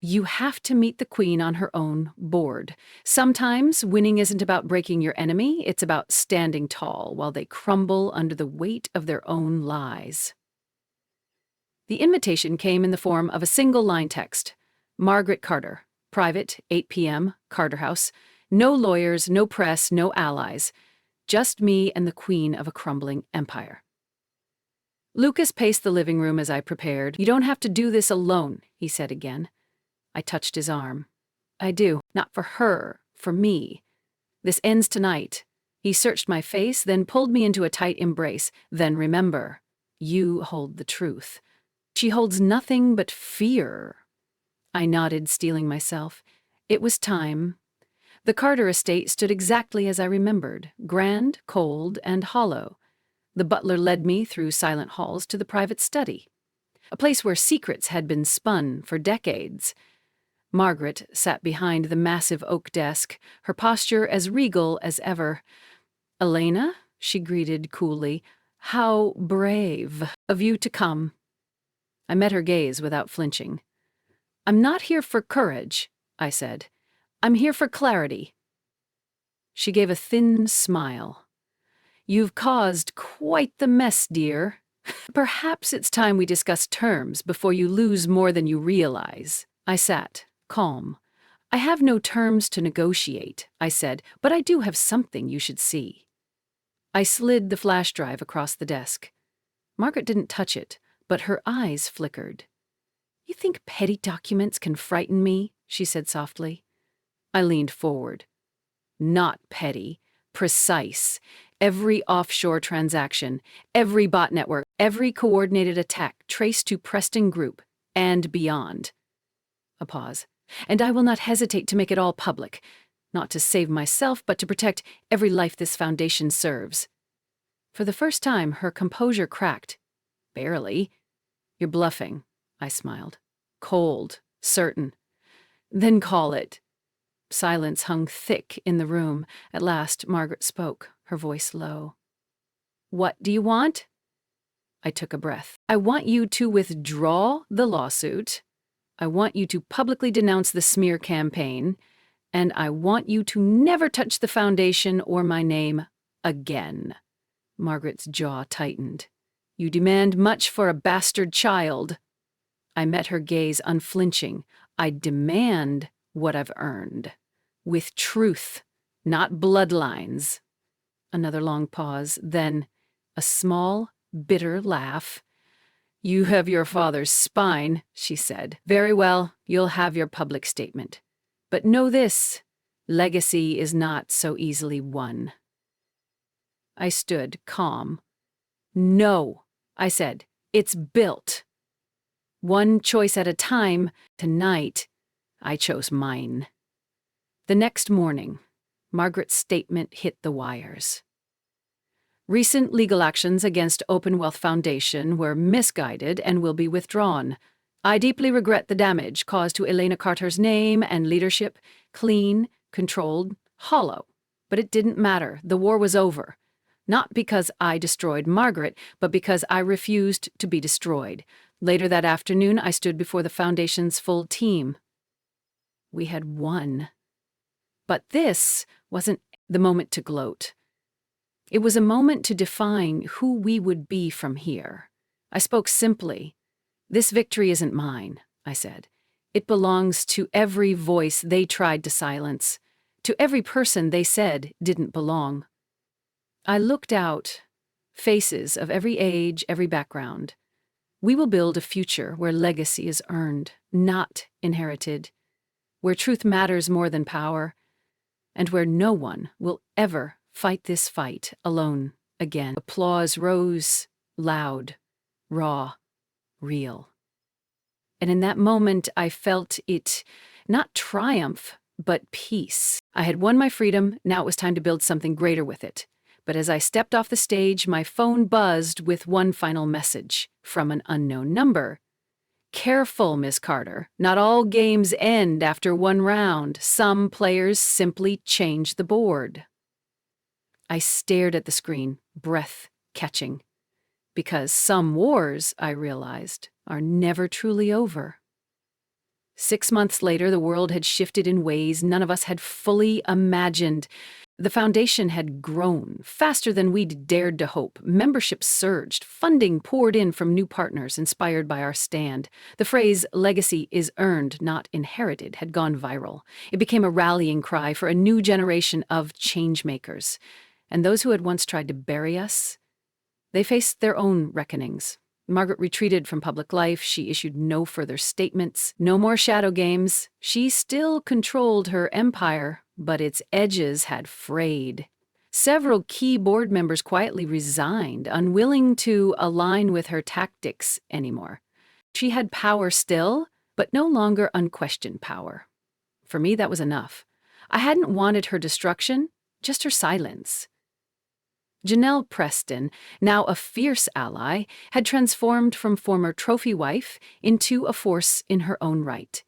you have to meet the queen on her own board. Sometimes winning isn't about breaking your enemy, it's about standing tall while they crumble under the weight of their own lies. The invitation came in the form of a single-line text. Margaret Carter, private, 8 p.m., Carter House. No lawyers, no press, no allies. Just me and the queen of a crumbling empire. Lucas paced the living room as I prepared. You don't have to do this alone, he said again. I touched his arm. I do. Not for her. For me. This ends tonight. He searched my face, then pulled me into a tight embrace. Then remember, you hold the truth. She holds nothing but fear. I nodded, steeling myself. It was time. The Carter estate stood exactly as I remembered, grand, cold, and hollow. The butler led me through silent halls to the private study, a place where secrets had been spun for decades. Margaret sat behind the massive oak desk, her posture as regal as ever. "Elena," she greeted coolly, "how brave of you to come." I met her gaze without flinching. "I'm not here for courage," I said. "I'm here for clarity." She gave a thin smile. "You've caused quite the mess, dear. Perhaps it's time we discuss terms before you lose more than you realize." I sat, calm. "I have no terms to negotiate," I said, "but I do have something you should see." I slid the flash drive across the desk. Margaret didn't touch it, but her eyes flickered. "You think petty documents can frighten me?" she said softly. I leaned forward. "Not petty, precise. Every offshore transaction, every bot network, every coordinated attack traced to Preston Group and beyond." A pause. "And I will not hesitate to make it all public, not to save myself, but to protect every life this foundation serves." For the first time, her composure cracked. "Barely." "You're bluffing," I smiled. "Cold, certain." "Then call it." Silence hung thick in the room. At last, Margaret spoke, her voice low. "What do you want?" I took a breath. "I want you to withdraw the lawsuit. I want you to publicly denounce the smear campaign. And I want you to never touch the foundation or my name again." Margaret's jaw tightened. "You demand much for a bastard child." I met her gaze unflinching. "I demand what I've earned. With truth, not bloodlines." Another long pause, then a small, bitter laugh. "You have your father's spine," she said. "Very well, you'll have your public statement. But know this, legacy is not so easily won." I stood, calm. "No," I said, "it's built. One choice at a time. Tonight, I chose mine." The next morning, Margaret's statement hit the wires. "Recent legal actions against Open Wealth Foundation were misguided and will be withdrawn. I deeply regret the damage caused to Elena Carter's name and leadership. Clean, controlled, hollow. But it didn't matter. The war was over. Not because I destroyed Margaret, but because I refused to be destroyed. Later that afternoon, I stood before the Foundation's full team. We had won. But this wasn't the moment to gloat. It was a moment to define who we would be from here. I spoke simply. "This victory isn't mine," I said. "It belongs to every voice they tried to silence, to every person they said didn't belong." I looked out, faces of every age, every background. We will build a future where legacy is earned, not inherited, where truth matters more than power, and where no one will ever fight this fight alone again. Applause rose, loud, raw, real. And in that moment, I felt it, not triumph, but peace. I had won my freedom, now it was time to build something greater with it. But as I stepped off the stage, my phone buzzed with one final message from an unknown number. Careful, Miss Carter. Not all games end after one round. Some players simply change the board. I stared at the screen, breath catching. Because some wars, I realized, are never truly over. 6 months later, the world had shifted in ways none of us had fully imagined. The foundation had grown faster than we'd dared to hope. Membership surged. Funding poured in from new partners inspired by our stand. The phrase, "legacy is earned, not inherited," had gone viral. It became a rallying cry for a new generation of changemakers. And those who had once tried to bury us, they faced their own reckonings. Margaret retreated from public life. She issued no further statements. No more shadow games. She still controlled her empire, but its edges had frayed. Several key board members quietly resigned, unwilling to align with her tactics anymore. She had power still, but no longer unquestioned power. For me, that was enough. I hadn't wanted her destruction, just her silence. Janelle Preston, now a fierce ally, had transformed from former trophy wife into a force in her own right.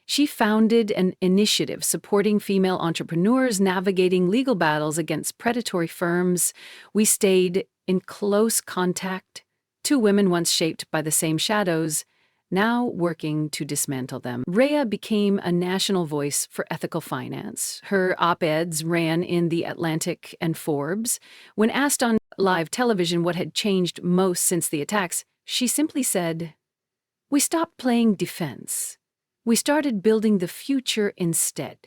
She founded an initiative supporting female entrepreneurs navigating legal battles against predatory firms. We stayed in close contact, two women once shaped by the same shadows, now working to dismantle them. Rhea became a national voice for ethical finance. Her op-eds ran in The Atlantic and Forbes. When asked on live television what had changed most since the attacks, she simply said, "We stopped playing defense. We started building the future instead."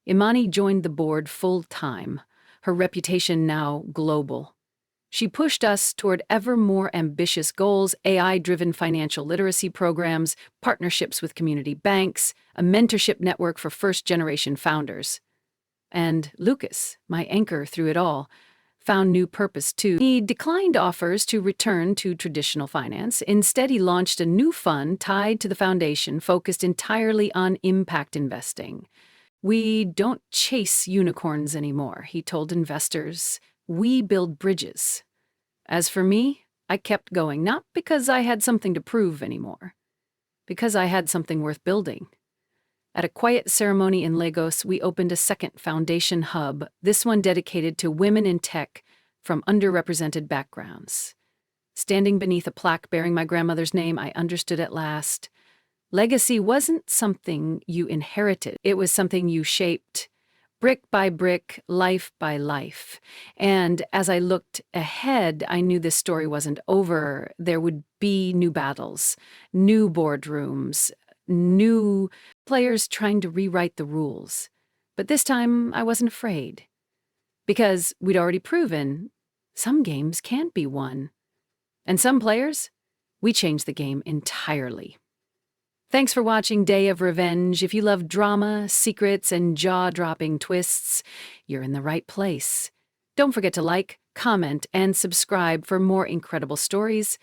Imani joined the board full-time, her reputation now global. She pushed us toward ever more ambitious goals: AI-driven financial literacy programs, partnerships with community banks, a mentorship network for first-generation founders. And Lucas, my anchor through it all, found new purpose too. He declined offers to return to traditional finance. Instead, he launched a new fund tied to the foundation, focused entirely on impact investing. "We don't chase unicorns anymore," he told investors. "We build bridges." As for me, I kept going, not because I had something to prove anymore, because I had something worth building. At a quiet ceremony in Lagos, we opened a second foundation hub, this one dedicated to women in tech from underrepresented backgrounds. Standing beneath a plaque bearing my grandmother's name, I understood at last. Legacy wasn't something you inherited. It was something you shaped, brick by brick, life by life. And as I looked ahead, I knew this story wasn't over. There would be new battles, new boardrooms, new players trying to rewrite the rules. But this time, I wasn't afraid. Because we'd already proven some games can't be won. And some players, we changed the game entirely. Thanks for watching Day of Revenge. If you love drama, secrets, and jaw-dropping twists, you're in the right place. Don't forget to like, comment, and subscribe for more incredible stories.